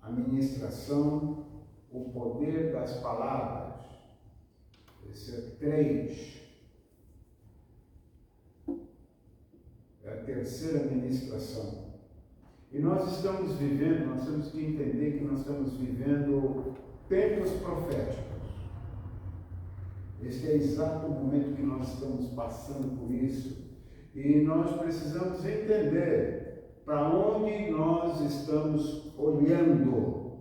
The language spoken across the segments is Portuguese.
a ministração O Poder das Palavras. Esse é 3. É a terceira ministração. E nós estamos vivendo, nós temos que entender que nós estamos vivendo tempos proféticos. Este é o exato momento que nós estamos passando por isso. E nós precisamos entender para onde nós estamos olhando.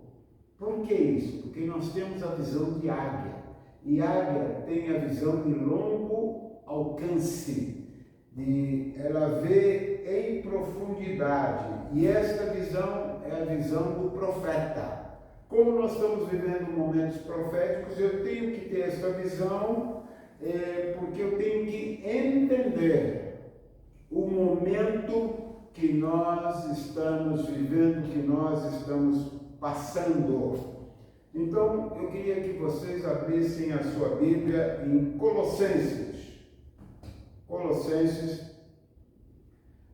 Por que isso? Porque nós temos a visão de águia. E águia tem a visão de longo alcance. Ela vê em profundidade. E esta visão é a visão do profeta. Como nós estamos vivendo momentos proféticos, eu tenho que ter essa visão, porque eu tenho que entender o momento que nós estamos vivendo, que nós estamos passando. Então, eu queria que vocês abrissem a sua Bíblia em Colossenses. Colossenses,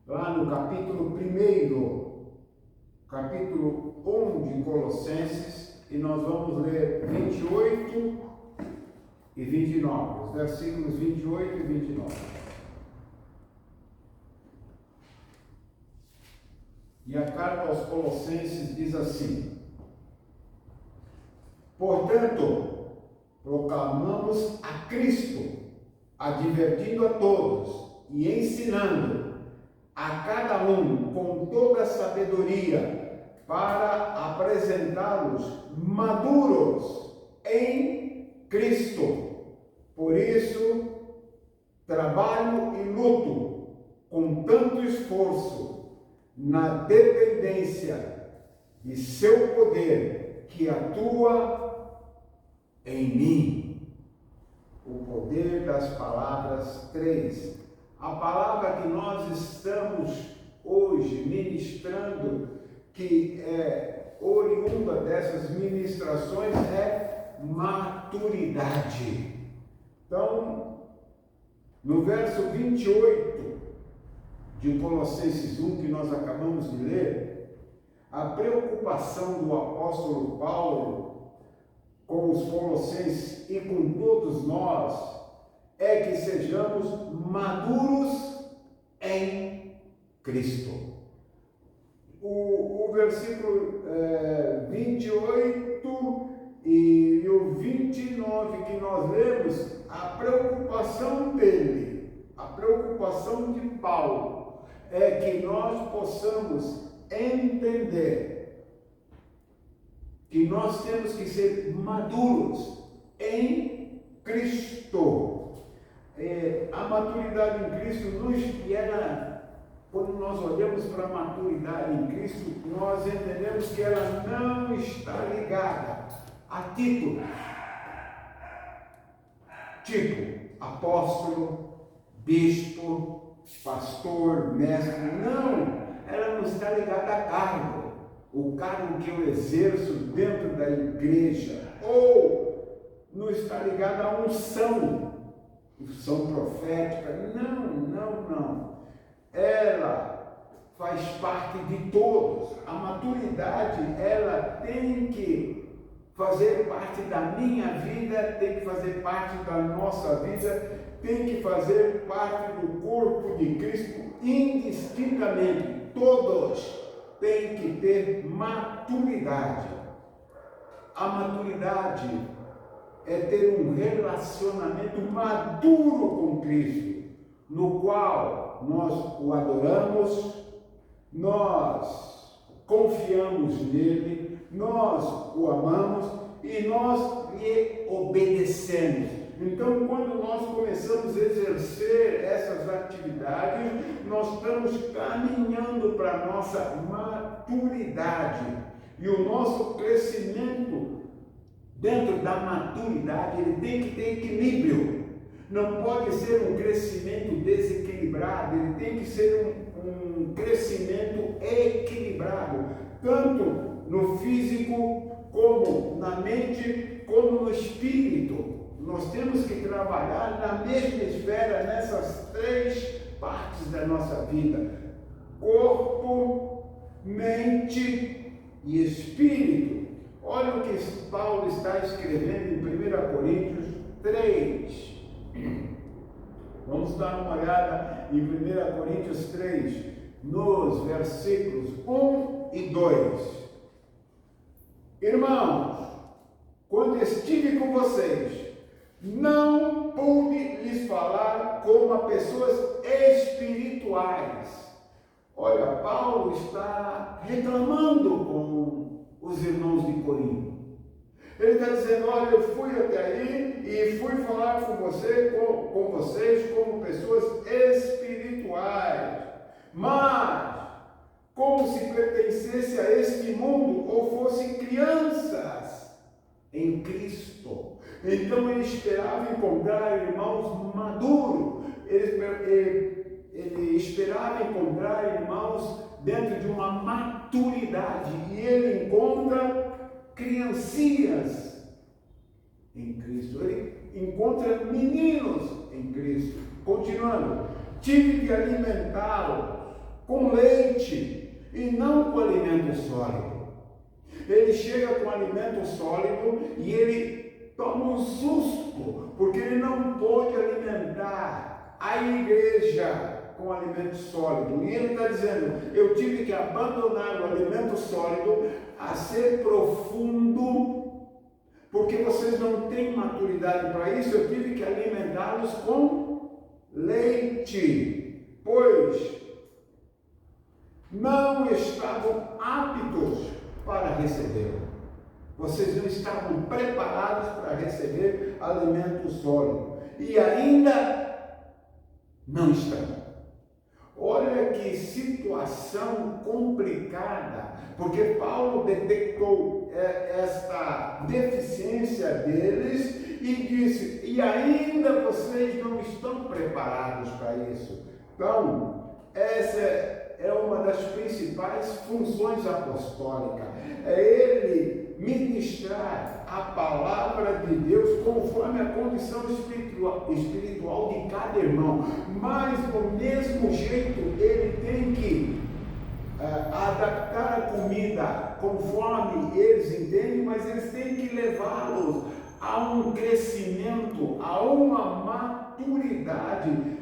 lá no capítulo 1, capítulo 1 de Colossenses, e nós vamos ler 28 e 29, os versículos 28 e 29. E a carta aos Colossenses diz assim: portanto, proclamamos a Cristo, advertindo a todos e ensinando a cada um com toda a sabedoria, para apresentá-los maduros em Cristo. Por isso, trabalho e luto com tanto esforço na dependência de seu poder que atua em mim. O poder das palavras 3. A palavra que nós estamos hoje ministrando, que é oriunda dessas ministrações, é maturidade. Então, no verso 28 de Colossenses 1, que nós acabamos de ler, a preocupação do apóstolo Paulo com os colossenses e com todos nós é que sejamos maduros em Cristo. O versículo 28 e o 29 que nós lemos, a preocupação dele, a preocupação de Paulo, é que nós possamos entender que nós temos que ser maduros em Cristo. A maturidade em Cristo quando nós olhamos para a maturidade em Cristo, nós entendemos que ela não está ligada a títulos, tipo apóstolo, bispo, pastor, mestre. Não, ela não está ligada a cargo, o cargo que eu exerço dentro da igreja, ou não está ligada a unção profética. Não. Ela faz parte de todos. A maturidade, ela tem que fazer parte da minha vida, tem que fazer parte da nossa vida, tem que fazer parte do corpo de Cristo indistintamente. Todos têm que ter maturidade. A maturidade é ter um relacionamento maduro com Cristo, no qual nós o adoramos, nós confiamos nele, nós o amamos e nós lhe obedecemos. Então, quando nós começamos a exercer essas atividades, nós estamos caminhando para a nossa maturidade. E o nosso crescimento dentro da maturidade, ele tem que ter equilíbrio. Não pode ser um crescimento desequilibrado, ele tem que ser um crescimento equilibrado, tanto no físico, como na mente, como no espírito. Nós temos que trabalhar na mesma esfera, nessas 3 partes da nossa vida: corpo, mente e espírito. Olha o que Paulo está escrevendo em 1 Coríntios 3. Vamos dar uma olhada em 1 Coríntios 3, nos versículos 1 e 2. Irmãos, quando estive com vocês, não pude lhes falar como a pessoas espirituais. Olha, Paulo está reclamando com os irmãos de Corinto. Ele está dizendo, olha, eu fui até aí e fui falar com vocês como pessoas espirituais, mas como se pertencesse a este mundo ou fossem crianças em Cristo. Então ele esperava encontrar irmãos maduros, ele esperava encontrar irmãos dentro de uma maturidade, e ele encontra criancinhas em Cristo, ele encontra meninos em Cristo. Continuando, tive que alimentá-los com leite e não com alimento sólido. Ele chega com alimento sólido e ele toma um susto, porque ele não pôde alimentar a igreja com alimento sólido. E ele está dizendo, eu tive que abandonar o alimento sólido a ser profundo, porque vocês não têm maturidade para isso. Eu tive que alimentá-los com leite, pois não estavam aptos para receber. Vocês não estavam preparados para receber alimento sólido, e ainda não estão. Olha que situação complicada, porque Paulo detectou esta deficiência deles e disse, e ainda vocês não estão preparados para isso. Então, essa é uma das principais funções apostólicas, é ele ministrar a palavra de Deus conforme a condição espiritual de cada irmão, mas do mesmo jeito ele tem que adaptar a comida conforme eles entendem, mas eles têm que levá-los a um crescimento, a uma maturidade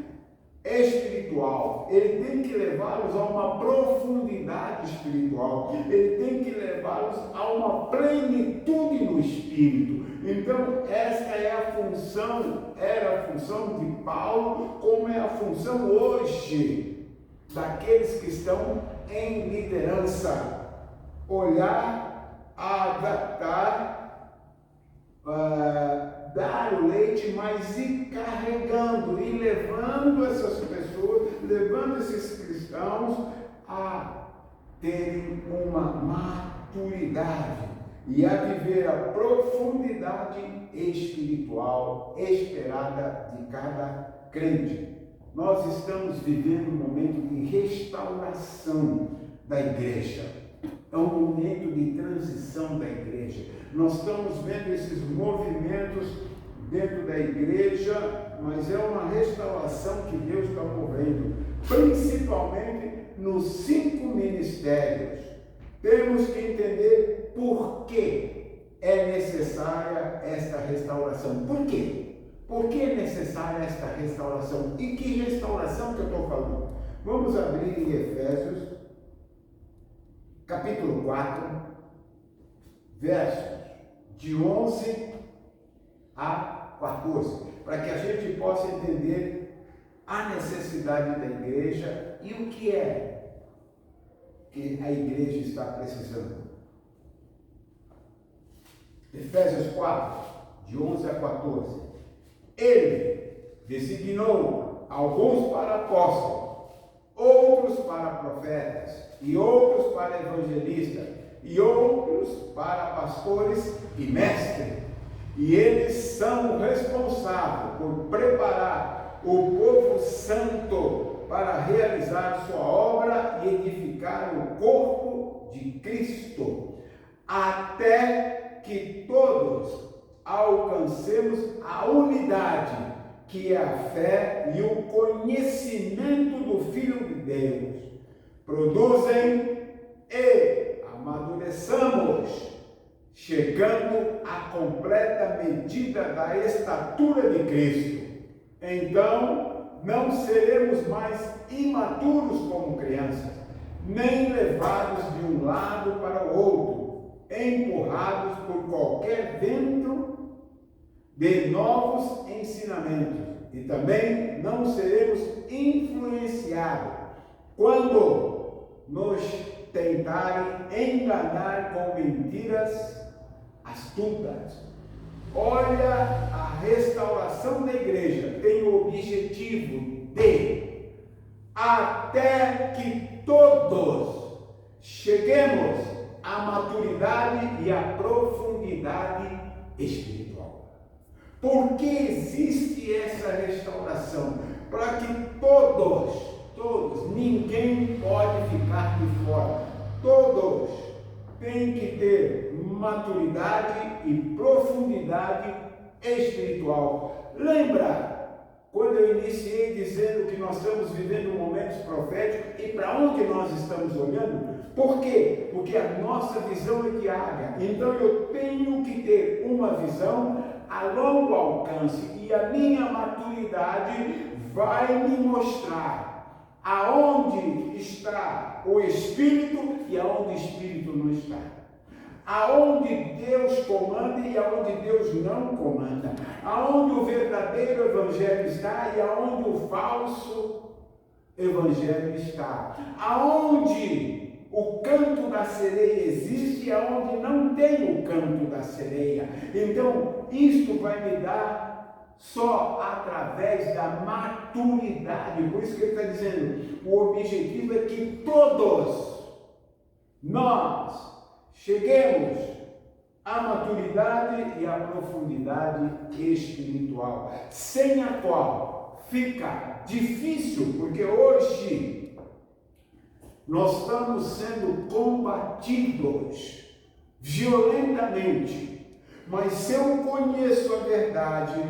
espiritual. Ele tem que levá-los a uma profundidade espiritual, ele tem que levá-los a uma plenitude no espírito. Então esta é a função, era a função de Paulo, como é a função hoje daqueles que estão em liderança: olhar, adaptar, dar o leite, mas ir carregando e levando essas pessoas, levando esses cristãos a terem uma maturidade e a viver a profundidade espiritual esperada de cada crente. Nós estamos vivendo um momento de restauração da igreja. É um momento de transição da igreja. Nós estamos vendo esses movimentos dentro da igreja, mas é uma restauração que Deus está movendo, principalmente nos 5 ministérios. Temos que entender por que é necessária esta restauração. Por quê? Por que é necessária esta restauração? E que restauração que eu estou falando? Vamos abrir em Efésios, capítulo 4, versos de 11 a 14, para que a gente possa entender a necessidade da igreja e o que é que a igreja está precisando. Efésios 4, de 11 a 14. Ele designou alguns para apóstolos, outros para profetas, e outros para evangelistas, e outros para pastores e mestres. E eles são responsáveis por preparar o povo santo para realizar sua obra e edificar o corpo de Cristo, até que todos alcancemos a unidade, que é a fé e o conhecimento do Filho de Deus, produzem e amadureçam chegando à completa medida da estatura de Cristo. Então, não seremos mais imaturos como crianças, nem levados de um lado para o outro, empurrados por qualquer vento de novos ensinamentos. E também não seremos influenciados quando nos tentarem enganar com mentiras astutas. Olha, a restauração da igreja tem o objetivo de, até que todos cheguemos à maturidade e à profundidade espiritual. Por que existe essa restauração? Para que todos, ninguém pode ficar de fora. Todos têm que ter maturidade e profundidade espiritual. Lembra quando eu iniciei dizendo que nós estamos vivendo momentos proféticos e para onde nós estamos olhando? Por quê? Porque a nossa visão é diária. Então eu tenho que ter uma visão a longo alcance e a minha maturidade vai me mostrar aonde está o Espírito e aonde o Espírito não está. Aonde Deus comanda e aonde Deus não comanda. Aonde o verdadeiro evangelho está e aonde o falso evangelho está. Aonde o canto da sereia existe e aonde não tem o canto da sereia. Então, isto vai me dar só através da maturidade. Por isso que ele está dizendo, o objetivo é que todos nós cheguemos à maturidade e à profundidade espiritual, sem a qual fica difícil, porque hoje nós estamos sendo combatidos violentamente, mas se eu conheço a verdade,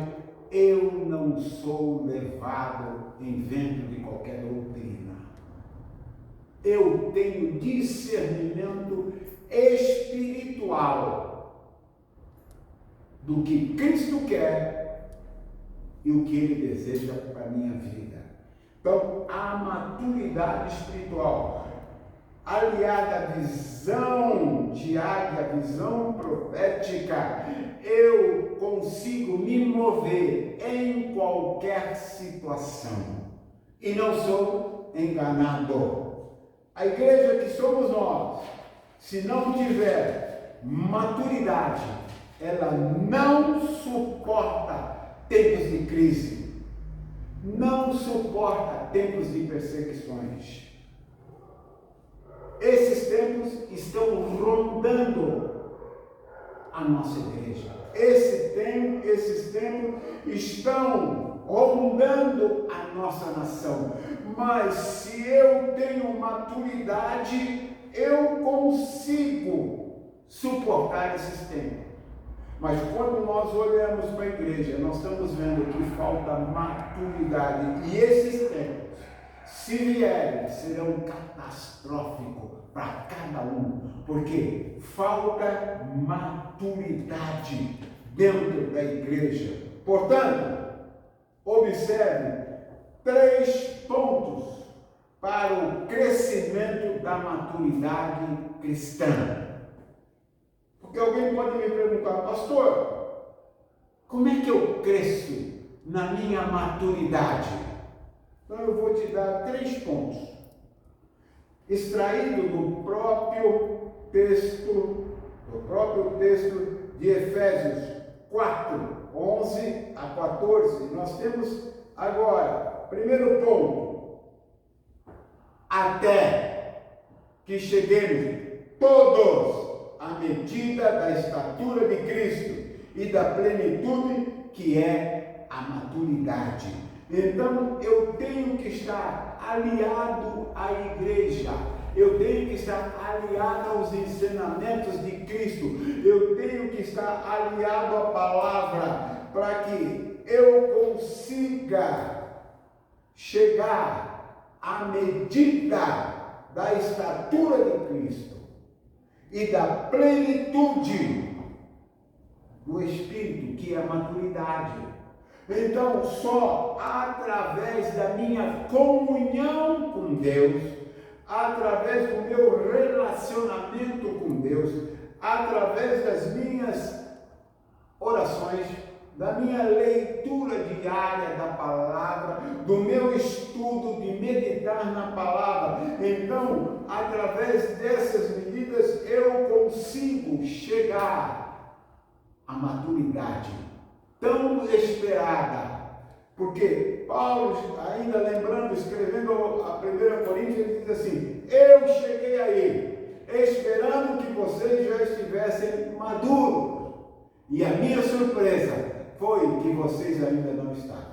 eu não sou levado em vento de qualquer doutrina. Eu tenho discernimento espiritual do que Cristo quer e o que Ele deseja para a minha vida. Então, a maturidade espiritual, aliada à visão diária, à visão profética, eu consigo me mover em qualquer situação e não sou enganado. A igreja que somos nós, se não tiver maturidade, ela não suporta tempos de crise, não suporta tempos de perseguições. Esses tempos estão rondando a nossa igreja. Esses tempos estão rondando a nossa nação. Mas se eu tenho maturidade, eu consigo suportar esses tempos. Mas quando nós olhamos para a igreja, nós estamos vendo que falta maturidade. E esses tempos, se vierem, serão catastróficos para cada um, porque falta maturidade dentro da igreja. Portanto, observe 3 pontos para o crescimento da maturidade cristã. Porque alguém pode me perguntar, pastor, como é que eu cresço na minha maturidade? Então eu vou te dar 3 pontos, extraído do próprio texto de Efésios 4, 11 a 14. Nós temos agora, primeiro ponto, até que cheguemos todos à medida da estatura de Cristo e da plenitude que é a maturidade. Então eu tenho que estar aliado à igreja, eu tenho que estar aliado aos ensinamentos de Cristo, eu tenho que estar aliado à palavra, para que eu consiga chegar à medida da estatura de Cristo e da plenitude do Espírito, que é a maturidade. Então, só através da minha comunhão com Deus, através do meu relacionamento com Deus, através das minhas orações, da minha leitura diária da palavra, do meu estudo de meditar na palavra, então, através dessas medidas, eu consigo chegar à maturidade tão esperada. Porque Paulo, ainda lembrando, escrevendo a 1 Coríntios, ele diz assim: eu cheguei aí, esperando que vocês já estivessem maduros. E a minha surpresa foi que vocês ainda não estavam.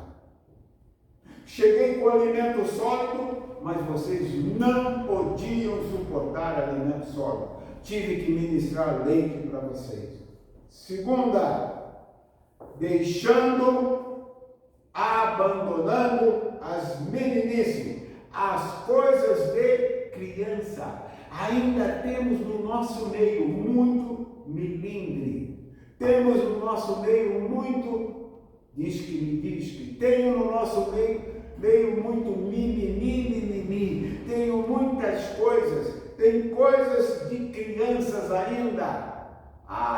Cheguei com alimento sólido, mas vocês não podiam suportar alimento sólido. Tive que ministrar leite para vocês. Segunda, abandonando as meninices, as coisas de criança. Ainda temos no nosso meio muito melindre, temos no nosso meio muito diz-que, tenho no nosso meio muito mimimi, tenho muitas coisas, tem coisas de crianças ainda.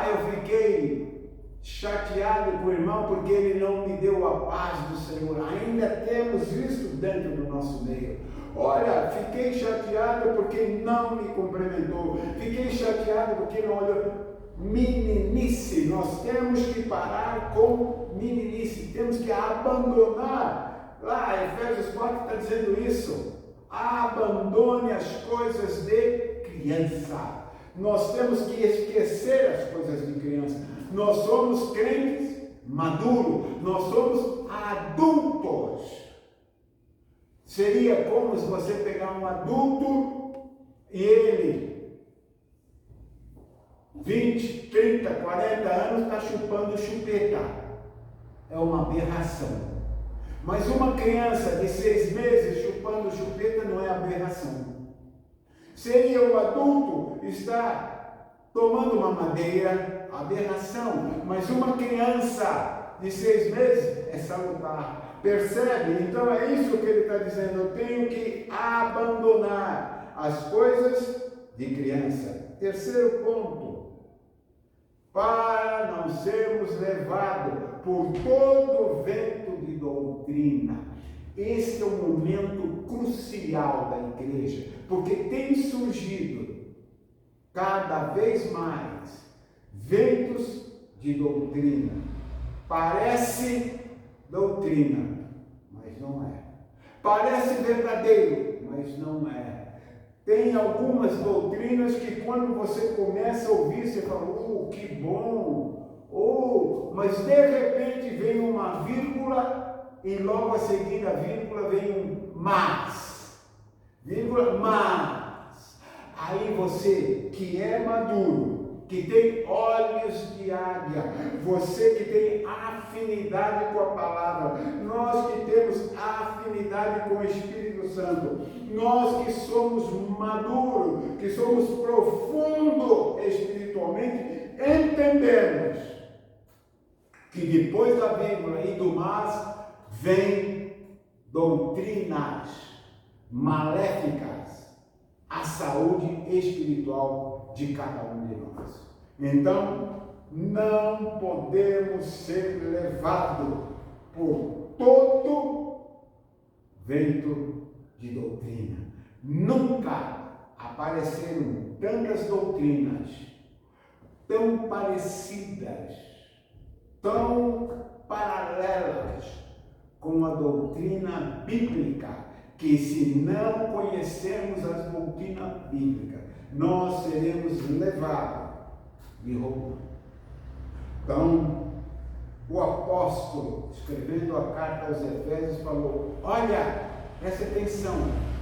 Eu fiquei chateado com o irmão porque ele não me deu a paz do Senhor. Ainda temos isso dentro do nosso meio. Olha, fiquei chateado porque não me cumprimentou, fiquei chateado porque não olhou. Meninice, nós temos que parar com meninice, temos que abandonar. Lá, Efésios 4 está dizendo isso. Abandone as coisas de criança. Nós temos que esquecer as coisas de criança. Nós somos crentes maduros, nós somos adultos. Seria como se você pegar um adulto e ele 20, 30, 40 anos está chupando chupeta. É uma aberração. Mas uma criança de 6 meses chupando chupeta não é aberração. Seria o adulto estar tomando uma madeira, aberração. Mas uma criança de 6 meses é salutar. Percebe? Então é isso que ele está dizendo. Eu tenho que abandonar as coisas de criança. Terceiro ponto. Para não sermos levados por todo o vento de doutrina. Esse é um momento crucial da igreja, porque tem surgido cada vez mais ventos de doutrina. Parece doutrina, mas não é. Parece verdadeiro, mas não é. Tem algumas doutrinas que quando você começa a ouvir, você fala, que bom, mas de repente vem uma vírgula e logo a seguir a vírgula vem um mas. Vírgula, mas. Aí você que é maduro, que tem olhos de águia, você que tem afinidade com a palavra, nós que temos afinidade com o Espírito Santo, nós que somos maduros, que somos profundos espiritualmente, entendemos que depois da vírgula e do mas vem doutrinas maléficas à saúde espiritual de cada um de nós. Então, não podemos ser levados por todo vento de doutrina. Nunca apareceram tantas doutrinas tão parecidas, tão paralelas com a doutrina bíblica, que se não conhecermos as doutrinas bíblicas, nós seremos levados de roubo. Então, o apóstolo, escrevendo a carta aos Efésios, falou: olha, presta atenção,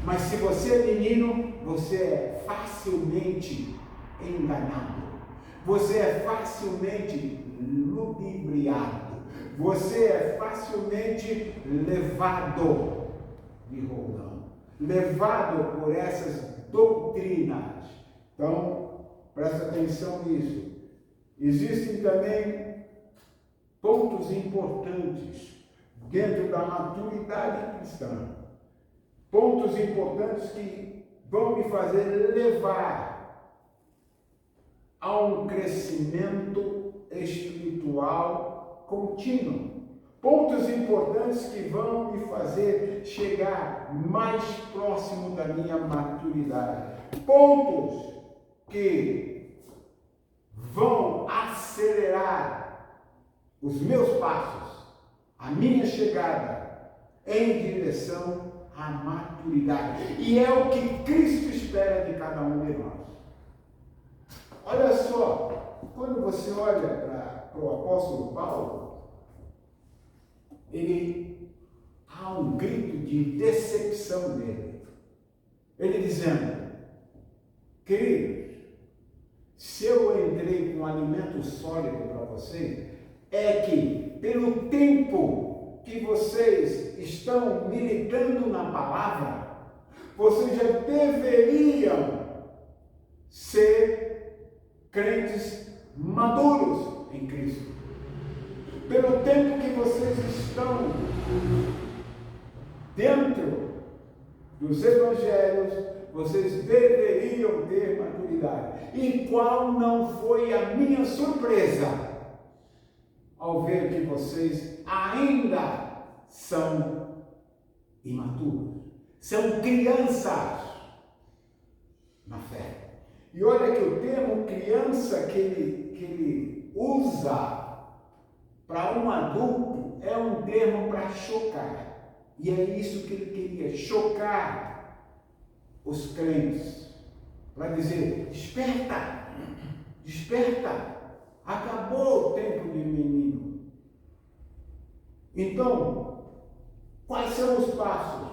mas se você é menino, você é facilmente enganado, você é facilmente ludibriado, você é facilmente levado de roldão, levado por essas doutrinas. Então, presta atenção nisso. Existem também pontos importantes dentro da maturidade cristã. Pontos importantes que vão me fazer levar a um crescimento espiritual contínuo. Pontos importantes que vão me fazer chegar mais próximo da minha maturidade. Pontos que vão acelerar os meus passos, a minha chegada em direção à maturidade. E é o que Cristo espera de cada um de nós. Olha só, quando você olha para o apóstolo Paulo, há um grito de decepção dele. Ele dizendo: queridos, se eu entrei com alimento sólido para vocês, é que pelo tempo que vocês estão militando na palavra, vocês já deveriam ser crentes maduros em Cristo. Pelo tempo que vocês estão dentro dos evangelhos, vocês deveriam ter maturidade. E qual não foi a minha surpresa ao ver que vocês ainda são imaturos, são crianças na fé. E olha que o termo criança que ele usa para um adulto é um termo para chocar. E é isso que ele queria, chocar os crentes. Para dizer: desperta, desperta, acabou o tempo de menino. Então, quais são os passos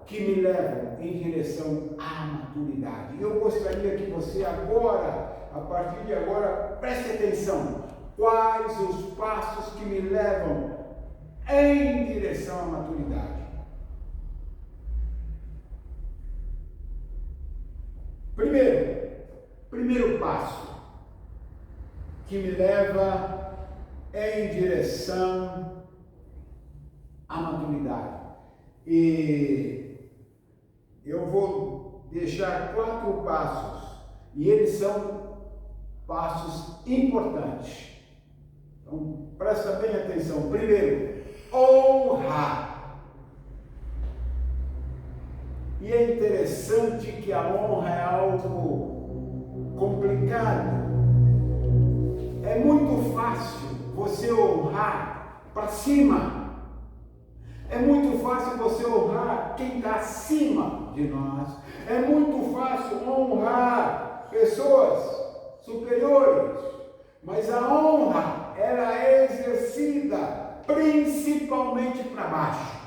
que me levam em direção à maturidade? Eu gostaria que você agora, a partir de agora, preste atenção. Quais os passos que me levam em direção à maturidade? Primeiro passo que me leva em direção à maturidade. E eu vou deixar 4 passos, e eles são passos importantes. Então, presta bem atenção. Primeiro, honra. E é interessante que a honra é algo complicado. É muito fácil você honrar para cima. É muito fácil você honrar quem está acima de nós. É muito fácil honrar pessoas superiores. Mas a honra, ela é exercida principalmente para baixo.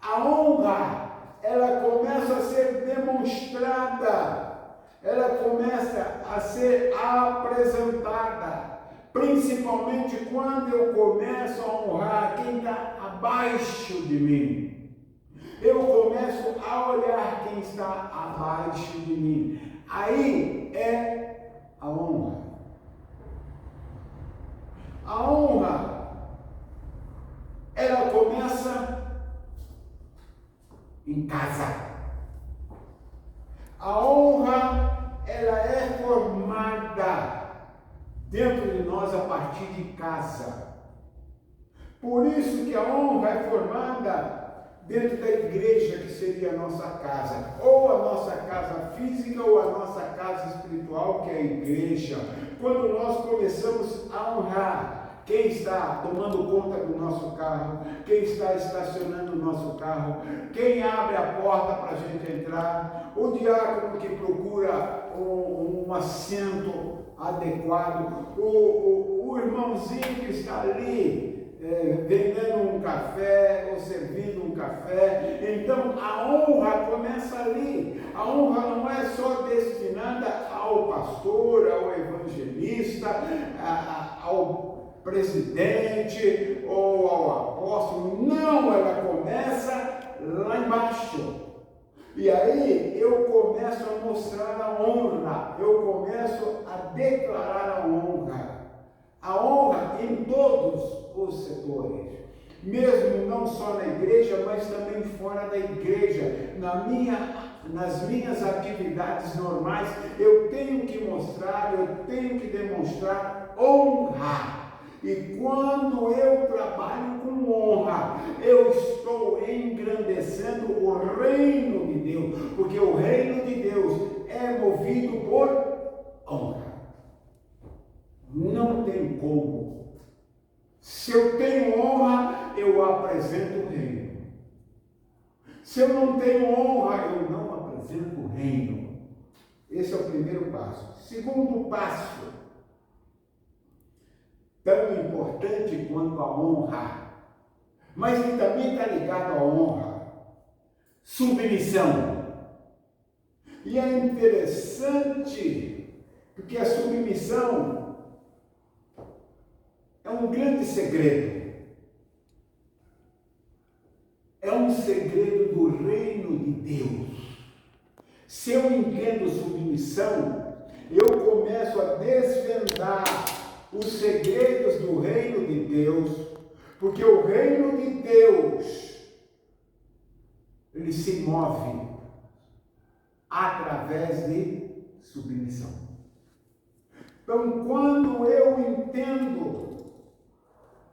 A honra, ela começa a ser demonstrada, ela começa a ser apresentada, principalmente quando eu começo a honrar quem está abaixo de mim. Eu começo a olhar quem está abaixo de mim. Aí é a honra. A honra, ela começa em casa. A honra, ela é formada dentro de nós a partir de casa. Por isso que a honra é formada dentro da igreja, que seria a nossa casa, ou a nossa casa física, ou a nossa casa espiritual, que é a igreja. Quando nós começamos a honrar quem está tomando conta do nosso carro, quem está estacionando o nosso carro, quem abre a porta para a gente entrar, o diácono que procura um assento adequado, o irmãozinho que está ali vendendo um café ou servindo um café. Então a honra começa ali. A honra não é só destinada ao pastor, ao evangelista, ao presidente ou ao apóstolo. Não, ela começa lá embaixo. E aí eu começo a mostrar a honra, eu começo a declarar a honra. A honra, em todos os setores, mesmo não só na igreja, mas também fora da igreja, nas minhas atividades normais, eu tenho que mostrar, eu tenho que demonstrar honra. E quando eu trabalho com honra, eu estou engrandecendo o reino de Deus, porque o reino de Deus é movido por honra. Não tem como. Se eu tenho honra, eu apresento o reino. Se eu não tenho honra, eu não apresento o reino. Esse é o primeiro passo. Segundo passo, tão importante quanto a honra, mas que também está ligado à honra, submissão. E é interessante, porque a submissão é um grande segredo. É um segredo do reino de Deus. Se eu entendo submissão, eu começo a desvendar os segredos do reino de Deus, porque o reino de Deus, ele se move através de submissão. Então, quando eu entendo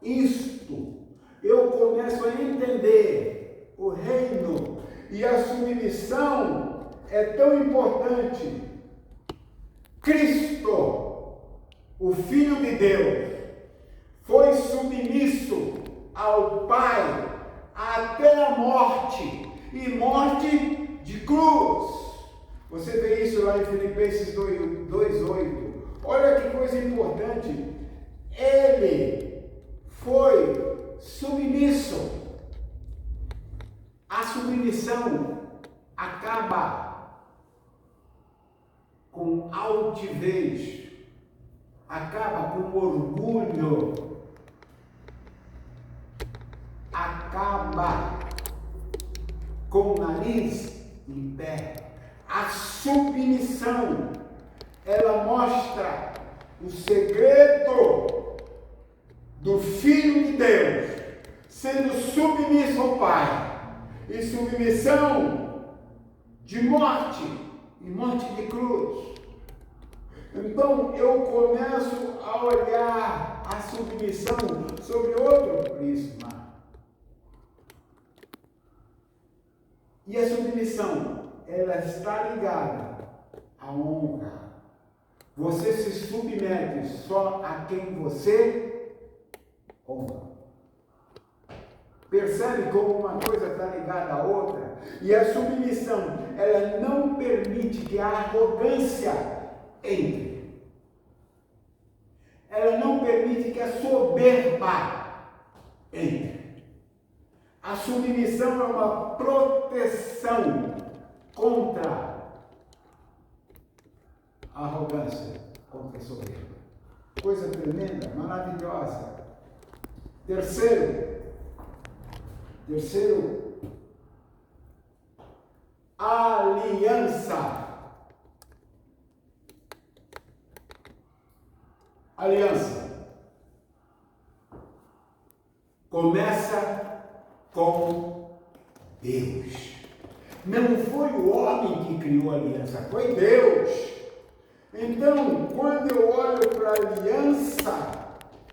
isto, eu começo a entender o reino, e a submissão é tão importante. Cristo, o Filho de Deus, foi submisso ao Pai até a morte, e morte de cruz. Você vê isso lá em Filipenses 2:8. Olha que coisa importante. Ele foi submisso. A submissão acaba com altivez, acaba com orgulho, acaba com o nariz em pé. A submissão, ela mostra o segredo do Filho de Deus sendo submisso ao Pai, e submissão de morte, e morte de cruz. Então eu começo a olhar a submissão sobre outro prisma. E a submissão, ela está ligada à honra. Você se submete só a quem você honra. Percebe como uma coisa está ligada à outra? E a submissão, ela não permite que a arrogância entre. Ela não permite que a soberba entre. A submissão é uma proteção contra a arrogância, contra a soberba. Coisa tremenda, maravilhosa. Terceiro, aliança. Aliança começa com Deus. Não foi o homem que criou a aliança, foi Deus. Então, quando eu olho para a aliança,